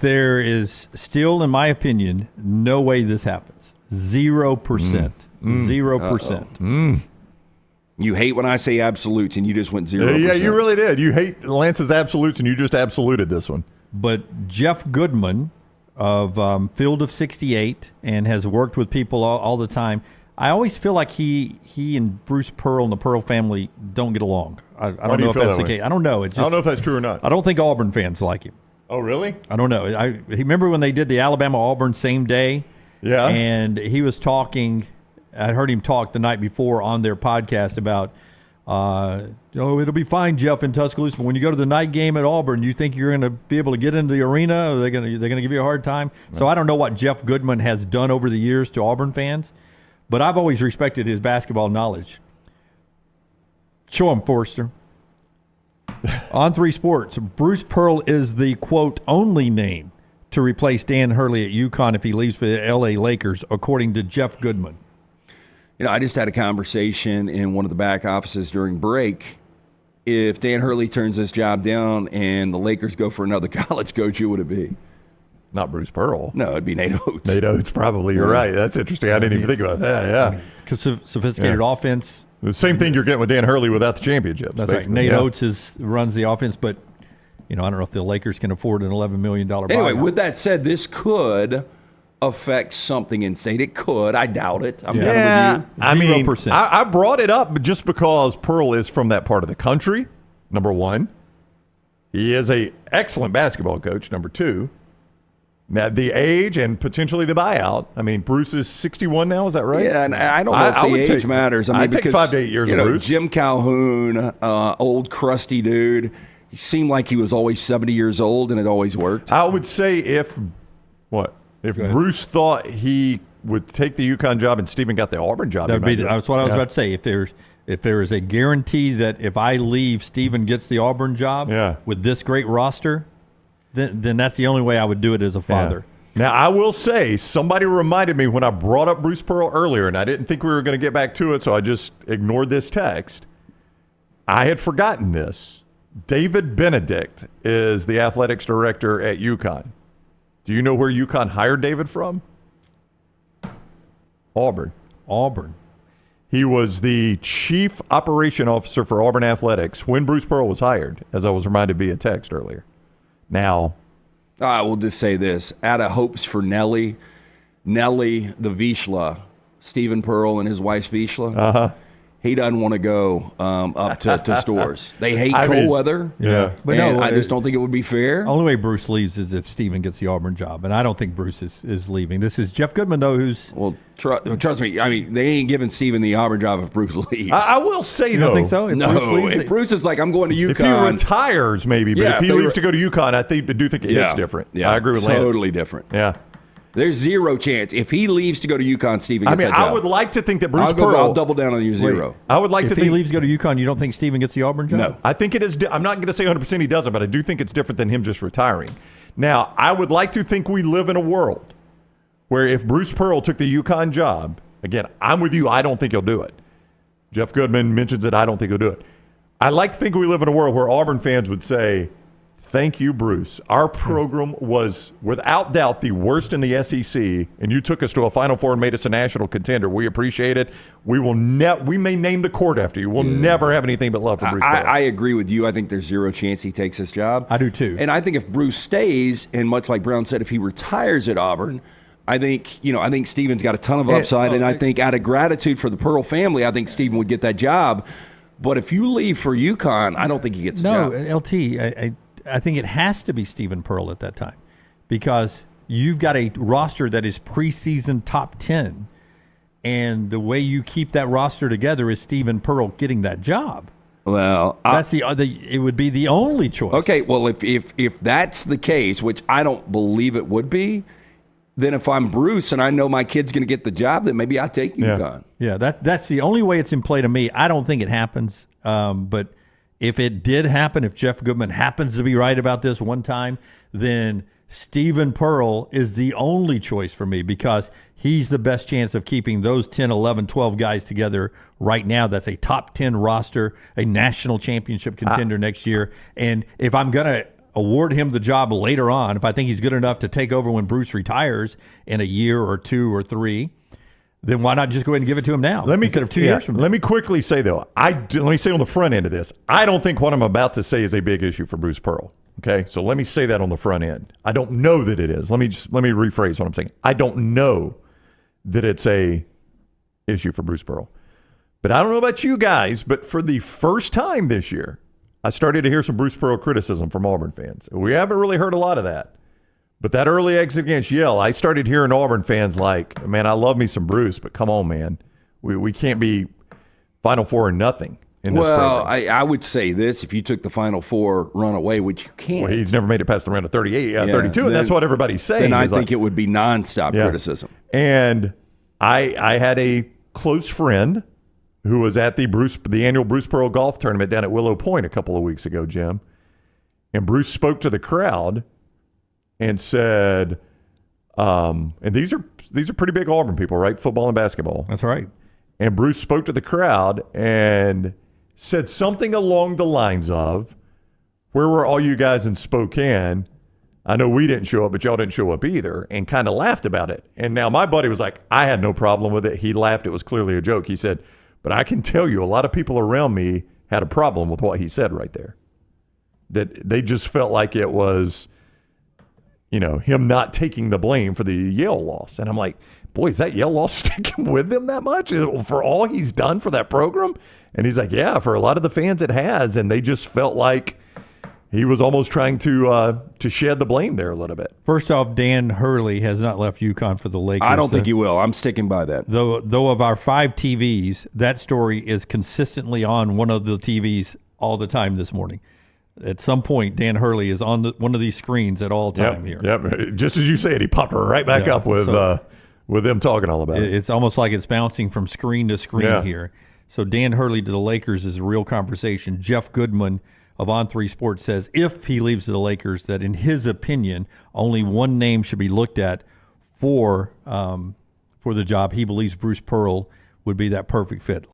there is still, in my opinion, no way this happens. 0%. 0%. You hate when I say absolutes, and you just went 0%. Yeah, you really did. You hate Lance's absolutes, and you just absoluted this one. But Jeff Goodman of Field of 68 and has worked with people all the time. I always feel like he and Bruce Pearl and the Pearl family don't get along. I don't know if that's the case. I don't know. I don't know if that's true or not. I don't think Auburn fans like him. Oh, really? I don't know. Remember when they did the Alabama-Auburn same day? Yeah. And he was talking. I heard him talk the night before on their podcast about, it'll be fine, Jeff, in Tuscaloosa. But when you go to the night game at Auburn, you think you're going to be able to get into the arena? Or they're going to give you a hard time? Right. So I don't know what Jeff Goodman has done over the years to Auburn fans, but I've always respected his basketball knowledge. Show him, Forrester. On 3 Sports, Bruce Pearl is the, quote, only name to replace Dan Hurley at UConn if he leaves for the L.A. Lakers, according to Jeff Goodman. I just had a conversation in one of the back offices during break. If Dan Hurley turns this job down and the Lakers go for another college coach, who would it be? Not Bruce Pearl. No, it'd be Nate Oates. Nate Oates, probably. You're right. That's interesting. I didn't even think about that. Yeah. Because sophisticated offense. The same thing you're getting with Dan Hurley without the championship. That's right. Nate Oates runs the offense, but I don't know if the Lakers can afford an $11 million buyout. Anyway, with that said, this could affect something in state. It could. I doubt it. I'm kind of with you. 0%. I brought it up just because Pearl is from that part of the country, number one. He is an excellent basketball coach, number two. Now, the age and potentially the buyout. I mean, Bruce is 61 now. Is that right? Yeah, and I don't know if the age matters. I mean, I'd take 5 to 8 years of Bruce. Jim Calhoun, old crusty dude, he seemed like he was always 70 years old, and it always worked. I would say if Bruce thought he would take the UConn job and Stephen got the Auburn job. That's what I was about to say. If there is a guarantee that if I leave, Stephen gets the Auburn job with this great roster, then that's the only way I would do it as a father. Yeah. Now, I will say, somebody reminded me when I brought up Bruce Pearl earlier, and I didn't think we were going to get back to it, so I just ignored this text. I had forgotten this. David Benedict is the athletics director at UConn. Do you know where UConn hired David from? Auburn. He was the chief operation officer for Auburn Athletics when Bruce Pearl was hired, as I was reminded via text earlier. Now, I will just say this. Out of hopes for Nelly the Vizsla, Stephen Pearl and his wife Vizsla, he doesn't want to go up to stores. They hate cold weather. Yeah. But I just don't think it would be fair. Only way Bruce leaves is if Stephen gets the Auburn job, and I don't think Bruce is leaving. This is Jeff Goodman, though, who's... Well, trust me. I mean, they ain't giving Stephen the Auburn job if Bruce leaves. I will say, you though... don't think so? If Bruce is like, I'm going to UConn... If he retires, maybe, but if he leaves to go to UConn, I do think it hits different. Yeah, I agree with Lance. Totally different. Yeah. There's zero chance. If he leaves to go to UConn, Stephen gets that job. I would like to think that Bruce Pearl... I'll double down on your zero. I would like to think... If he leaves to go to UConn, you don't think Stephen gets the Auburn job? No. I think it is... I'm not going to say 100% he doesn't, but I do think it's different than him just retiring. Now, I would like to think we live in a world where if Bruce Pearl took the UConn job, again, I'm with you, I don't think he'll do it. Jeff Goodman mentions it, I don't think he'll do it. I like to think we live in a world where Auburn fans would say, thank you, Bruce. Our program was, without doubt, the worst in the SEC, and you took us to a Final Four and made us a national contender. We appreciate it. We may name the court after you. We'll never have anything but love for Bruce Pearl. I agree with you. I think there's zero chance he takes this job. I do, too. And I think if Bruce stays, and much like Brown said, if he retires at Auburn, I think Stephen's got a ton of upside, and I think out of gratitude for the Pearl family, I think Stephen would get that job. But if you leave for UConn, I don't think he gets a job. No, LT, I think it has to be Stephen Pearl at that time because you've got a roster that is preseason top 10, and the way you keep that roster together is Stephen Pearl getting that job. Well, that's it would be the only choice. Okay, well, if that's the case, which I don't believe it would be, then if I'm Bruce and I know my kid's going to get the job, then maybe I take UConn. Yeah, that's the only way it's in play to me. I don't think it happens, but if it did happen, if Jeff Goodman happens to be right about this one time, then Stephen Pearl is the only choice for me because he's the best chance of keeping those 10, 11, 12 guys together right now. That's a top 10 roster, a national championship contender next year. And if I'm going to award him the job later on, if I think he's good enough to take over when Bruce retires in a year or 2 or 3, then why not just go ahead and give it to him now instead of 2 years from now? Let me quickly say, though, let me say on the front end of this, I don't think what I'm about to say is a big issue for Bruce Pearl. Okay, so let me say that on the front end. I don't know that it is. Let me rephrase what I'm saying. I don't know that it's a issue for Bruce Pearl. But I don't know about you guys, but for the first time this year, I started to hear some Bruce Pearl criticism from Auburn fans. We haven't really heard a lot of that. But that early exit against Yale, I started hearing Auburn fans like, man, I love me some Bruce, but come on, man. We can't be Final Four or nothing in this program. I would say this. If you took the Final Four run away, which you can't. Well, he's never made it past the round of 32, and that's what everybody's saying. Then I think it would be nonstop criticism. And I had a close friend who was at the annual Bruce Pearl golf tournament down at Willow Point a couple of weeks ago, Jim. And Bruce spoke to the crowd and said, and these are pretty big Auburn people, right? Football and basketball. That's right. And Bruce spoke to the crowd and said something along the lines of, where were all you guys in Spokane? I know we didn't show up, but y'all didn't show up either, and kind of laughed about it. And now my buddy was like, I had no problem with it. He laughed. It was clearly a joke. He said, but I can tell you a lot of people around me had a problem with what he said right there. That they just felt like it was, him not taking the blame for the Yale loss. And I'm like, boy, is that Yale loss sticking with him that much for all he's done for that program? And he's like, yeah, for a lot of the fans it has. And they just felt like he was almost trying to shed the blame there a little bit. First off, Dan Hurley has not left UConn for the Lakers. I don't think he will. I'm sticking by that. Though of our 5 TVs, that story is consistently on one of the TVs all the time this morning. At some point, Dan Hurley is on one of these screens at all time here. Yep. Just as you said, he popped right back up with them talking all about it. It's almost like it's bouncing from screen to screen here. So Dan Hurley to the Lakers is a real conversation. Jeff Goodman of On3 Sports says if he leaves the Lakers, that in his opinion, only one name should be looked at for the job. He believes Bruce Pearl would be that perfect fit.